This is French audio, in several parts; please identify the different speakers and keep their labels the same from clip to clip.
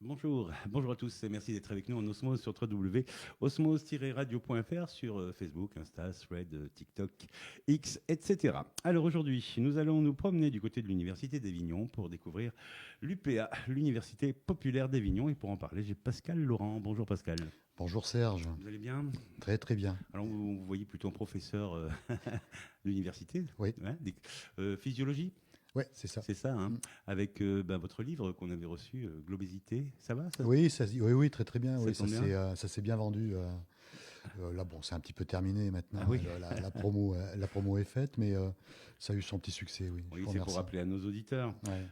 Speaker 1: Bonjour à tous et merci d'être avec nous en Osmose sur www.osmose-radio.fr sur Facebook, Insta, Thread, TikTok, X, etc. Alors aujourd'hui, nous allons nous promener du côté de l'Université d'Avignon pour découvrir l'UPA, l'Université populaire d'Avignon. Et pour en parler, j'ai Pascal Laurent. Bonjour Pascal.
Speaker 2: Bonjour Serge,
Speaker 1: Vous allez bien?
Speaker 2: très très bien.
Speaker 1: Alors vous voyez plutôt un professeur de l'université,
Speaker 2: Oui,
Speaker 1: ouais, physiologie,
Speaker 2: ouais, c'est ça.
Speaker 1: c'est ça, hein,
Speaker 2: Mm.
Speaker 1: avec votre livre qu'on avait reçu, Globésité. Ça va ça,
Speaker 2: Oui, oui, oui, très très bien.
Speaker 1: ça
Speaker 2: Oui,
Speaker 1: tombe bien?
Speaker 2: ça s'est bien vendu. Là, bon, c'est un petit peu terminé
Speaker 1: Ah
Speaker 2: maintenant.
Speaker 1: oui.
Speaker 2: La promo est faite, mais ça a eu son petit succès. Oui, je
Speaker 1: Oui,
Speaker 2: vous
Speaker 1: c'est pour
Speaker 2: remercie.
Speaker 1: rappeler à nos auditeurs.
Speaker 2: Ouais,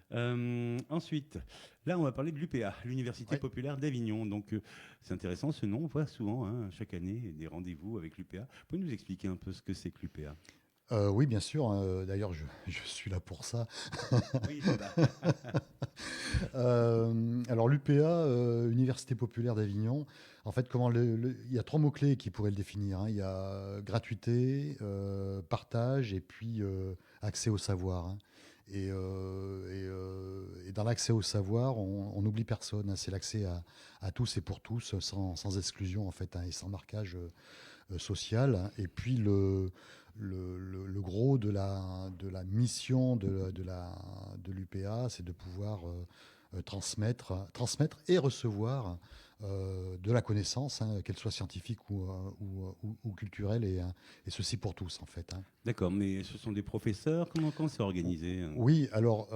Speaker 1: Ensuite, là, on va parler de l'UPA, l'Université
Speaker 2: ouais.
Speaker 1: populaire d'Avignon. Donc, c'est intéressant ce nom. On voit souvent, hein, chaque année, des rendez-vous avec l'UPA. Vous pouvez nous expliquer un peu ce que c'est que l'UPA?
Speaker 2: Oui, bien sûr, hein. D'ailleurs, je suis là pour ça.
Speaker 1: Oui, bah,
Speaker 2: Alors l'UPA, Université populaire d'Avignon, en fait, il y a trois mots-clés qui pourraient le définir, hein. Il y a gratuité, partage et puis accès au savoir, hein. Et dans l'accès au savoir, on n'oublie personne, hein. C'est l'accès à tous et pour tous, sans exclusion en fait, hein, et sans marquage social, hein. Et puis le gros de la mission de l'UPA, c'est de pouvoir transmettre et recevoir de la connaissance, hein, qu'elle soit scientifique ou culturelle, et ceci pour tous, en fait, hein.
Speaker 1: d'accord, mais ce sont des professeurs. Comment c'est organisé, hein?
Speaker 2: Oui, alors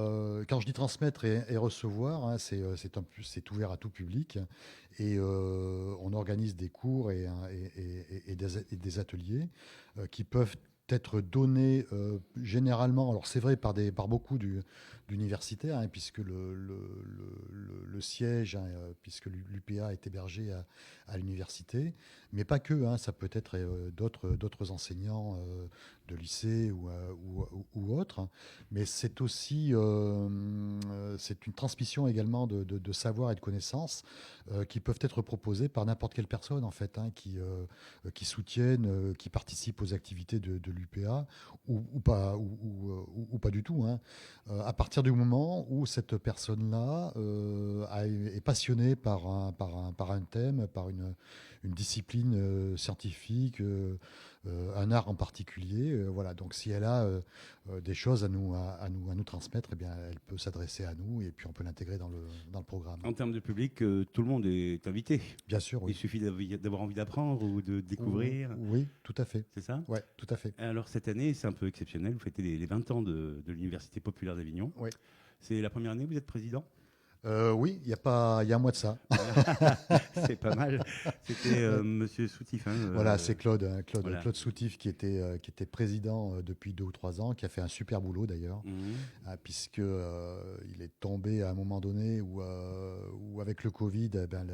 Speaker 2: quand je dis transmettre et recevoir, hein, c'est ouvert à tout public, et on organise des cours et des ateliers qui peuvent être donnés généralement, alors c'est vrai par beaucoup d'universitaires, hein, puisque le siège, hein, puisque l'UPA est hébergé à l'université, mais pas que, hein, ça peut être d'autres enseignants de lycée ou autres. Mais c'est aussi c'est une transmission également de savoir et de connaissances qui peuvent être proposées par n'importe quelle personne en fait, hein, qui soutiennent, qui participent aux activités de l'UPA ou pas ou pas du tout, hein. À partir du moment où cette personne-là est passionnée par un thème, par une discipline scientifique, un art en particulier, voilà. Donc si elle a des choses à nous transmettre, eh bien, elle peut s'adresser à nous et puis on peut l'intégrer dans le programme.
Speaker 1: En termes de public, tout le monde est invité.
Speaker 2: Bien sûr,
Speaker 1: Il
Speaker 2: oui.
Speaker 1: suffit d'avoir envie d'apprendre ou de découvrir.
Speaker 2: Oui, tout à fait.
Speaker 1: C'est ça?
Speaker 2: Ouais, tout à fait.
Speaker 1: Alors cette année, c'est un peu exceptionnel. Vous fêtez les 20 ans de l'Université populaire d'Avignon.
Speaker 2: Oui.
Speaker 1: C'est la première année que vous êtes président?
Speaker 2: Oui, il y a un mois de ça.
Speaker 1: Voilà. C'est pas mal. C'était Monsieur Soutif, hein,
Speaker 2: Voilà, c'est Claude, hein,
Speaker 1: voilà.
Speaker 2: Claude Soutif qui était président depuis 2 ou 3 ans, qui a fait un super boulot d'ailleurs,
Speaker 1: Mhm.
Speaker 2: hein, puisque il est tombé à un moment donné où avec le Covid, eh ben,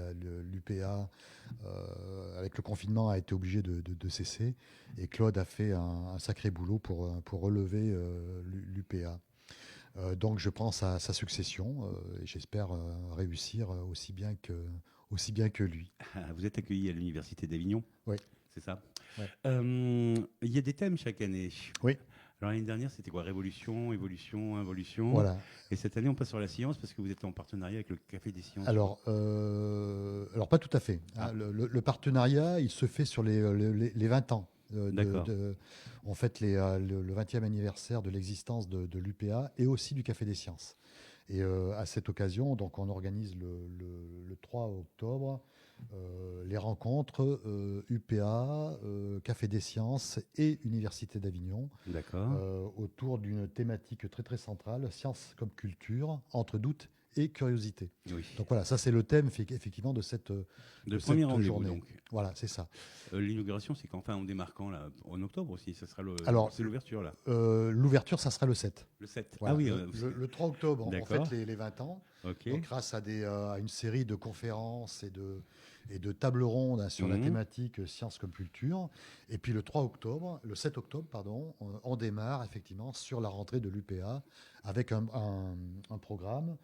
Speaker 2: l'UPA, avec le confinement, a été obligé de cesser. Et Claude a fait un sacré boulot pour relever l'UPA. Donc je prends sa succession et j'espère réussir aussi bien que lui.
Speaker 1: Ah, vous êtes accueilli à l'Université d'Avignon,
Speaker 2: Oui,
Speaker 1: c'est ça?
Speaker 2: ouais.
Speaker 1: Il y a des thèmes chaque année.
Speaker 2: Oui,
Speaker 1: Alors l'année dernière, c'était quoi? Révolution, évolution, involution.
Speaker 2: voilà.
Speaker 1: Et cette année, on passe sur la science parce que vous êtes en partenariat avec le Café des Sciences, je crois.
Speaker 2: Alors pas tout à fait, hein.
Speaker 1: Ah,
Speaker 2: Le partenariat, il se fait sur les 20 ans.
Speaker 1: d'accord.
Speaker 2: On fête le 20e anniversaire de l'existence de l'UPA et aussi du Café des Sciences. Et à cette occasion, donc, on organise le 3 octobre les rencontres UPA, Café des Sciences et Université d'Avignon
Speaker 1: D'accord.
Speaker 2: autour d'une thématique très très centrale, science comme culture, entre doute et curiosité.
Speaker 1: Oui.
Speaker 2: Donc voilà, ça c'est le thème effectivement
Speaker 1: Le
Speaker 2: de
Speaker 1: premier
Speaker 2: cette
Speaker 1: rendez-vous,
Speaker 2: journée.
Speaker 1: donc.
Speaker 2: Voilà, c'est ça.
Speaker 1: L'inauguration, c'est quand, enfin, on démarre quand, là? En octobre aussi. Ça sera
Speaker 2: Alors,
Speaker 1: c'est l'ouverture, là.
Speaker 2: l'ouverture, ça sera le 7.
Speaker 1: Le 7. Ah
Speaker 2: Voilà,
Speaker 1: oui,
Speaker 2: le 3 octobre, on
Speaker 1: d'accord.
Speaker 2: fête les 20 ans.
Speaker 1: Ok.
Speaker 2: Donc, grâce à une série de conférences et de tables rondes, hein, sur la
Speaker 1: Mhm.
Speaker 2: thématique science comme culture. Et puis le 7 octobre, pardon, on démarre effectivement sur la rentrée de l'UPA avec un programme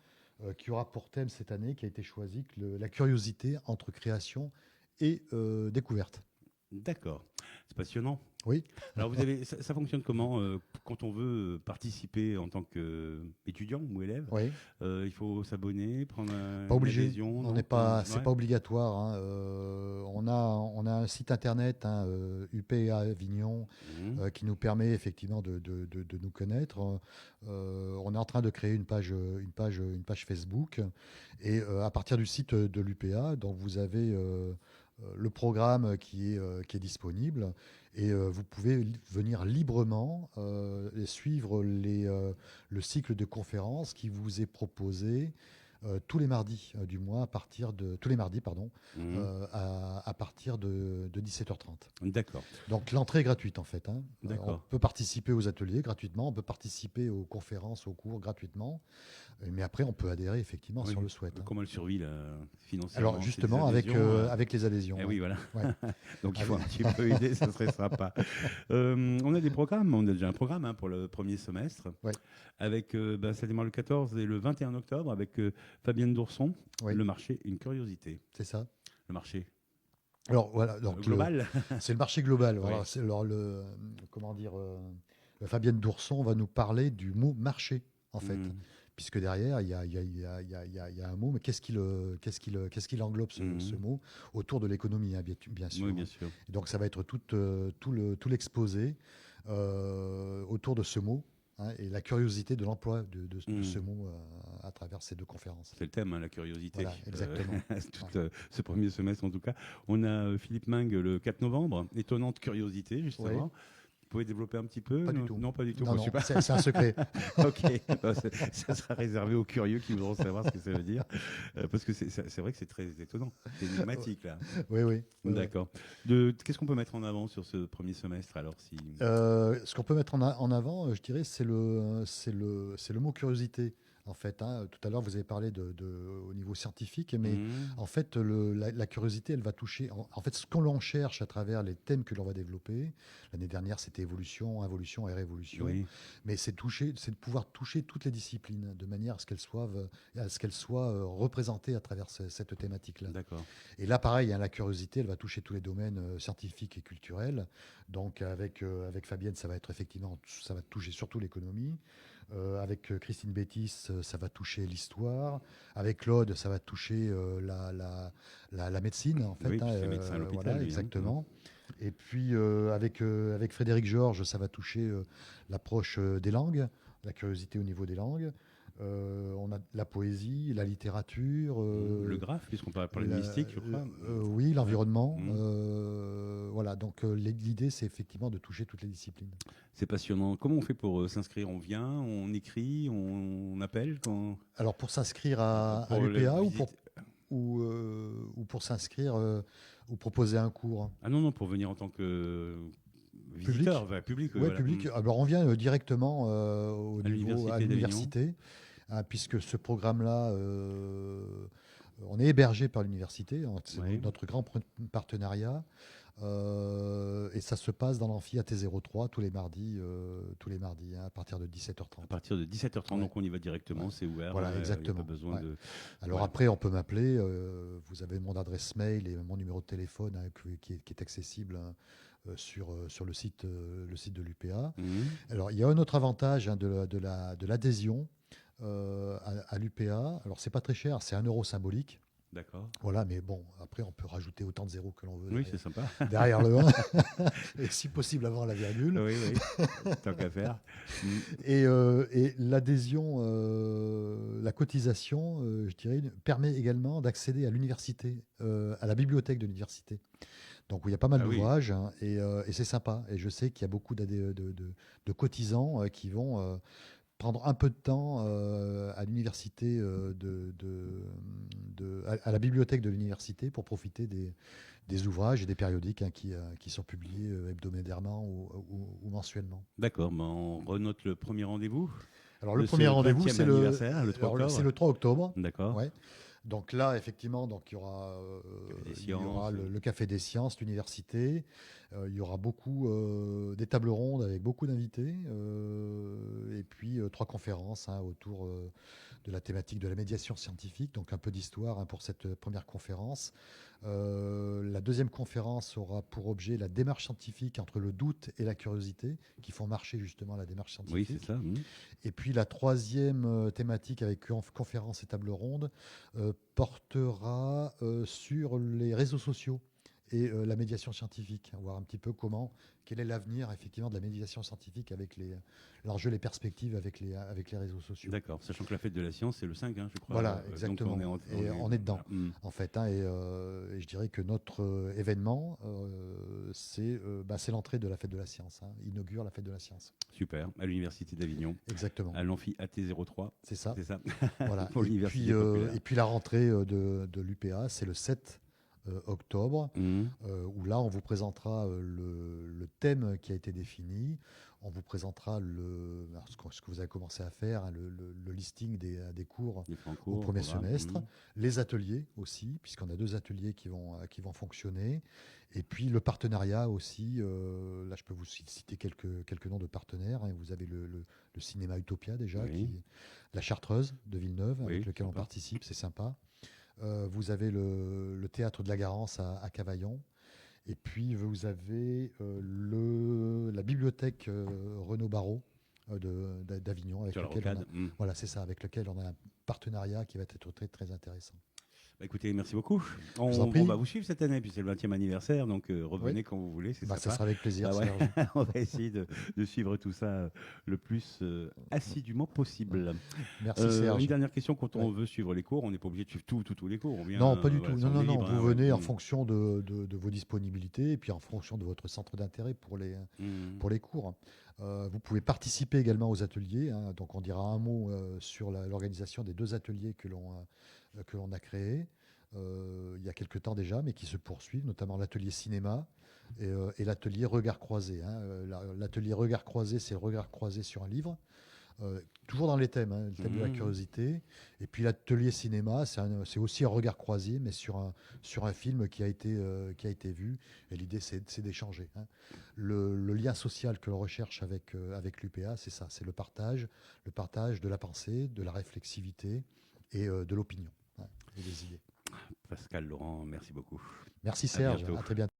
Speaker 2: qui aura pour thème cette année, qui a été choisi, la curiosité entre création et découverte.
Speaker 1: D'accord. C'est passionnant.
Speaker 2: Oui.
Speaker 1: Alors, ça fonctionne comment quand on veut participer en tant qu'étudiant ou élève?
Speaker 2: Oui.
Speaker 1: Il faut s'abonner, prendre
Speaker 2: Pas
Speaker 1: une
Speaker 2: obligé.
Speaker 1: adhésion,
Speaker 2: On
Speaker 1: non?
Speaker 2: n'est pas, c'est
Speaker 1: Ouais.
Speaker 2: pas obligatoire, hein. On a un site internet, hein, UPA Avignon,
Speaker 1: Mhm.
Speaker 2: qui nous permet effectivement de nous connaître. On est en train de créer une page Facebook, et à partir du site de l'UPA, donc vous avez le programme qui est disponible, et vous pouvez venir librement et suivre le cycle de conférences qui vous est proposé tous les mardis du mois tous les mardis, pardon,
Speaker 1: Mhm.
Speaker 2: à partir de 17h30.
Speaker 1: D'accord,
Speaker 2: Donc l'entrée est gratuite en fait, hein. On
Speaker 1: d'accord.
Speaker 2: peut participer aux ateliers gratuitement, on peut participer aux conférences, aux cours gratuitement, mais après on peut adhérer effectivement si
Speaker 1: Oui.
Speaker 2: on le souhaite, hein.
Speaker 1: Comment elle survit là,
Speaker 2: Alors
Speaker 1: financièrement? C'est des
Speaker 2: justement
Speaker 1: adhésions.
Speaker 2: avec les adhésions,
Speaker 1: Eh
Speaker 2: ouais.
Speaker 1: oui, voilà.
Speaker 2: Ouais.
Speaker 1: Donc il faut
Speaker 2: Avec-
Speaker 1: un petit peu aider, ça ne serait sympa. On a des programmes, on a déjà un programme pour le premier semestre.
Speaker 2: ouais,
Speaker 1: Avec, ça démarre le 14 et le 21 octobre avec Fabienne Dourson,
Speaker 2: oui,
Speaker 1: le marché, une curiosité.
Speaker 2: c'est ça.
Speaker 1: Le marché
Speaker 2: Alors voilà, donc
Speaker 1: global.
Speaker 2: c'est le marché global.
Speaker 1: Oui.
Speaker 2: Voilà, c'est comment dire, Fabienne Dourson va nous parler du mot marché en fait,
Speaker 1: Mhm.
Speaker 2: puisque derrière il y a un mot, mais qu'est-ce qu'il englobe ce
Speaker 1: Mhm.
Speaker 2: mot autour de l'économie, hein, bien sûr,
Speaker 1: Oui, bien
Speaker 2: hein.
Speaker 1: sûr.
Speaker 2: Et donc ça va être tout l'exposé autour de ce mot, hein, et la curiosité de l'emploi de ce
Speaker 1: Mhm.
Speaker 2: mot à travers ces deux conférences.
Speaker 1: C'est le thème, hein, la curiosité.
Speaker 2: Voilà, exactement.
Speaker 1: Tout,
Speaker 2: Ouais.
Speaker 1: ce premier semestre, en tout cas. On a Philippe Mingue le 4 novembre. Étonnante curiosité,
Speaker 2: Oui,
Speaker 1: justement. Vous pouvez développer un petit peu?
Speaker 2: pas du
Speaker 1: Non,
Speaker 2: tout.
Speaker 1: non, pas du tout.
Speaker 2: Non,
Speaker 1: Bon,
Speaker 2: non,
Speaker 1: super.
Speaker 2: c'est un secret.
Speaker 1: Ok, bah, ça sera réservé aux curieux qui voudront savoir ce que ça veut dire. Parce que c'est vrai que c'est très étonnant. C'est énigmatique, là.
Speaker 2: Oui, oui. Oui, oui.
Speaker 1: D'accord. Qu'est-ce qu'on peut mettre en avant sur ce premier semestre, alors si...
Speaker 2: Ce qu'on peut mettre en avant, je dirais, c'est le mot curiosité. En fait, hein. Tout à l'heure, vous avez parlé au niveau scientifique, mais
Speaker 1: Mhm.
Speaker 2: en fait, la curiosité, elle va toucher. En fait, ce qu'on l'on cherche à travers les thèmes que l'on va développer. L'année dernière, c'était évolution, involution et révolution.
Speaker 1: Oui,
Speaker 2: Mais c'est de pouvoir toucher toutes les disciplines de manière à ce qu'elles soient représentées à travers cette thématique-là.
Speaker 1: d'accord.
Speaker 2: Et là, pareil, hein, la curiosité, elle va toucher tous les domaines scientifiques et culturels. Donc, avec Fabienne, ça va être effectivement, ça va toucher surtout l'économie. Avec Christine Bétis, ça va toucher l'histoire. Avec Claude, ça va toucher la médecine, en fait,
Speaker 1: Oui,
Speaker 2: hein,
Speaker 1: puis c'est médecin à l'hôpital,
Speaker 2: voilà,
Speaker 1: lui. Hein. Mhm.
Speaker 2: exactement. Et puis, avec Frédéric Georges, ça va toucher l'approche des langues, la curiosité au niveau des langues. On a la poésie, la littérature,
Speaker 1: Le graphe, puisqu'on peut parler de mystique, je crois.
Speaker 2: oui,
Speaker 1: Ouais.
Speaker 2: l'environnement.
Speaker 1: Mhm.
Speaker 2: Voilà, donc l'idée, c'est effectivement de toucher toutes les disciplines.
Speaker 1: C'est passionnant. Comment on fait pour s'inscrire? On vient, on écrit, on appelle
Speaker 2: Alors, pour s'inscrire à
Speaker 1: pour la
Speaker 2: l'UPA
Speaker 1: visite?
Speaker 2: ou pour s'inscrire ou proposer un cours
Speaker 1: Ah non, non, pour venir en tant que visiteur,
Speaker 2: public?
Speaker 1: enfin, public, oui,
Speaker 2: Ouais,
Speaker 1: voilà.
Speaker 2: public. Alors, on vient directement
Speaker 1: À
Speaker 2: à
Speaker 1: l'université d'Avignon.
Speaker 2: l'université, hein, puisque ce programme-là, on est hébergé par l'université, hein, c'est
Speaker 1: Oui.
Speaker 2: notre grand partenariat. Et ça se passe dans l'amphi AT03 tous les mardis, hein, à partir de
Speaker 1: À
Speaker 2: 17h30.
Speaker 1: partir de 17h30,
Speaker 2: Ouais,
Speaker 1: donc on y va directement,
Speaker 2: ouais.
Speaker 1: c'est ouvert.
Speaker 2: Voilà,
Speaker 1: Il n'y a pas
Speaker 2: exactement.
Speaker 1: besoin
Speaker 2: Ouais.
Speaker 1: de.
Speaker 2: Alors
Speaker 1: Ouais.
Speaker 2: après, on peut m'appeler. Vous avez mon adresse mail et mon numéro de téléphone, hein, qui est accessible, hein, sur le site de l'UPA.
Speaker 1: Mhm.
Speaker 2: Alors, il y a un autre avantage, hein, de l'adhésion à l'UPA. Alors, c'est pas très cher, c'est 1 euro symbolique.
Speaker 1: D'accord.
Speaker 2: Voilà, mais bon, après, on peut rajouter autant de zéros que l'on veut
Speaker 1: Oui, c'est sympa.
Speaker 2: derrière le 1, et si possible avant la virgule.
Speaker 1: Oui, oui. Tant qu'à faire. Mhm.
Speaker 2: Et l'adhésion, la cotisation, je dirais, permet également d'accéder à l'université, à la bibliothèque de l'université. Donc, où il y a pas mal
Speaker 1: Ah oui.
Speaker 2: d'ouvrages, hein, et c'est sympa. Et je sais qu'il y a beaucoup de cotisants qui vont prendre un peu de temps à l'université, à la bibliothèque de l'université, pour profiter des ouvrages et des périodiques, hein, qui sont publiés hebdomadairement ou mensuellement.
Speaker 1: D'accord, ben, on renote le premier rendez-vous
Speaker 2: Alors, le
Speaker 1: de
Speaker 2: premier
Speaker 1: ce
Speaker 2: rendez-vous,
Speaker 1: 20e anniversaire, le 3
Speaker 2: c'est
Speaker 1: octobre.
Speaker 2: le 3 octobre.
Speaker 1: D'accord.
Speaker 2: Ouais. Donc là, effectivement, donc
Speaker 1: Café des
Speaker 2: il y aura
Speaker 1: sciences.
Speaker 2: le Café des Sciences, l'université. Il y aura beaucoup des tables rondes avec beaucoup d'invités, et puis 3 conférences, hein, autour la thématique de la médiation scientifique, donc un peu d'histoire pour cette première conférence. La deuxième conférence aura pour objet la démarche scientifique entre le doute et la curiosité, qui font marcher justement la démarche
Speaker 1: Oui, c'est
Speaker 2: scientifique.
Speaker 1: ça.
Speaker 2: Et puis la troisième thématique avec conférence et table ronde portera sur les réseaux sociaux et la médiation scientifique, voir un petit peu quel est l'avenir effectivement de la médiation scientifique avec l'enjeu, les perspectives avec les réseaux sociaux.
Speaker 1: D'accord, sachant que la fête de la science, c'est le 5, je crois.
Speaker 2: Voilà, exactement.
Speaker 1: Donc
Speaker 2: On est dedans,
Speaker 1: voilà.
Speaker 2: en fait. Et je dirais que notre événement, c'est l'entrée de la fête de la science. Inaugure la fête de la science.
Speaker 1: Super, à l'Université d'Avignon.
Speaker 2: Exactement.
Speaker 1: À l'amphi AT03.
Speaker 2: C'est ça.
Speaker 1: C'est ça.
Speaker 2: Voilà.
Speaker 1: Pour l'Université populaire.
Speaker 2: Et puis la rentrée de l'UPA, c'est le 7 octobre, où là, on vous présentera le thème qui a été défini. On vous présentera ce que vous avez commencé à faire, le listing des cours au premier semestre, les ateliers aussi, puisqu'on a 2 ateliers qui vont fonctionner, et puis le partenariat aussi. Là, je peux vous citer quelques noms de partenaires. Vous avez le cinéma Utopia déjà, la Chartreuse de Villeneuve, avec lequel on participe, c'est sympa. Vous avez le théâtre de la Garance à Cavaillon. Et puis, vous avez la bibliothèque Renaud Barrault d'Avignon. Avec voilà, c'est ça, avec lequel on a un partenariat qui va être très, très intéressant.
Speaker 1: Bah écoutez, merci beaucoup. On va vous suivre cette année, puis c'est le 20e anniversaire, donc revenez quand vous voulez.
Speaker 2: Ça sera avec plaisir.
Speaker 1: On va essayer de suivre tout ça le plus assidûment possible.
Speaker 2: Merci Serge.
Speaker 1: Une dernière question, quand on veut suivre les cours, on n'est pas obligé de suivre tous les cours.
Speaker 2: Non, pas du tout. Non, vous venez en fonction de vos disponibilités et puis en fonction de votre centre d'intérêt pour les cours. Vous pouvez participer également aux ateliers. Donc on dira un mot sur l'organisation des 2 ateliers que l'on a créés il y a quelques temps déjà, mais qui se poursuivent, notamment l'atelier cinéma et l'atelier regard croisé. L'atelier regard croisé, c'est le regard croisé sur un livre, toujours dans les thèmes, le thème de la curiosité. Et puis l'atelier cinéma, c'est aussi un regard croisé, mais sur un film qui a été vu. Et l'idée, c'est d'échanger. Le lien social que l'on recherche avec l'UPA, c'est ça, c'est le partage de la pensée, de la réflexivité et de l'opinion et des idées.
Speaker 1: Pascal Laurent, merci beaucoup.
Speaker 2: Merci Serge, à très bientôt.